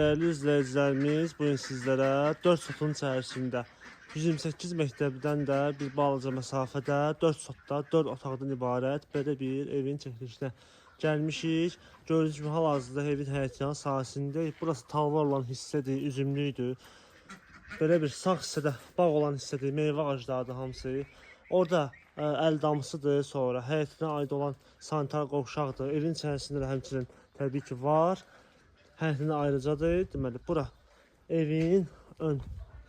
Değerli izləyicilərimiz, bugün sizlərə 4 sotun içərisində 128 məktəbdən də bir balaca məsafədə 4 sotda 4 otaqdan ibarət belə bir evin çəkilişinə gəlmişik. Gördüyünüz kimi hal-hazırda evin həyətyan sahəsindəyik. Burası talvar olan hissədir, üzümlüydür. Belə bir sağ hissədə bağ olan hissədir, meyvə ağaclarıdır hamısı. Orada əl damısıdır, sonra həyətinə aid olan sanitar qovşaqdır. Evin içərisində də həmçinin təbii ki var. Həyətində ayrıcadır. Deməli, bura evin ön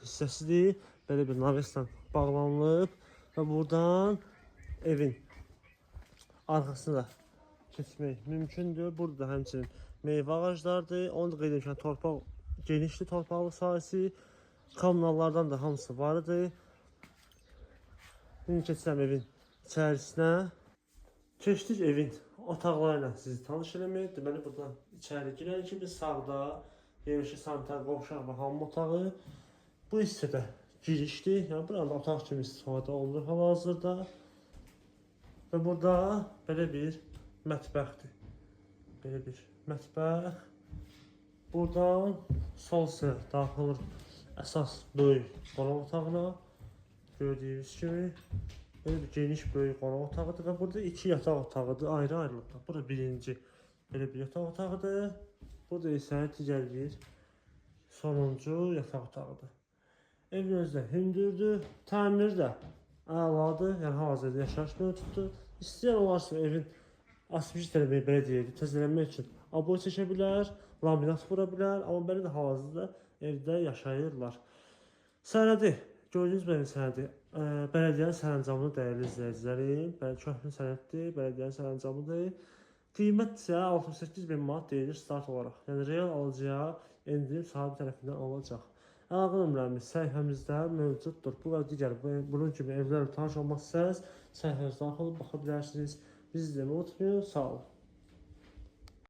hissəsidir. Belə bir naveslə bağlanılıb və buradan evin arxasına da keçmək mümkündür. Burada da həmçinin meyvə ağaclardır. Onu da qeyd edirəm ki, torpaq genişdir, torpaqlı sahəsi. Kommunallardan da hamısı var idi. İndi keçirəm evin içərisinə. Keçdik evin otaqlarıyla sizi tanış eləmək. Deməli, buradan içəri girək ki, biz sağda yerləşik sanitar qovşaq və hamam otağı. Bu hissədə girişdir. Yəni, burada otaq kimi istifadə olunur hal-hazırda. Və burada belə bir mətbəxdir. Belə bir mətbəx. Buradan sol hissəyə daxil olur əsas böyük qonaq otağına. Gördüyünüz kimi. Böyle bir geniş böyük qonaq otağıdır və burada 2 yataq otağıdır, ayrı-ayrılıqda. Burada birinci belə bir yataq otağıdır. Burada isə digər bir sonuncu yataq otağıdır. Evin özü də hündürdür, təmiri də əladır, yəni hal-hazırda yaşayış mövcuddur. İstəyən olarsa evin asfalt eləməyi belə deyək, təzələnmək üçün aboy çəkə bilər, laminat vura bilər, amma belə də hal-hazırda evdə yaşayırlar. Sənədi. Gördüyünüz benim sənədi bələdiyyənin sərəncamını dəyərli izləyicilərim. Köhnə sənəddir, bələdiyyənin sərəncamıdır. Qiymət isə 68.000 manat deyilir start olaraq. Yəni real alıcıya endirim sahibi tərəfindən alınacaq. Əlaqə nömrəmiz səhifəmizdə mövcuddur. Bu və digər bunun kimi evlərlə tanış olmaq istərsəniz səhifəmizə daxil olub baxa bilərsiniz. Bizi izləməyi unutmayın. Sağ olun.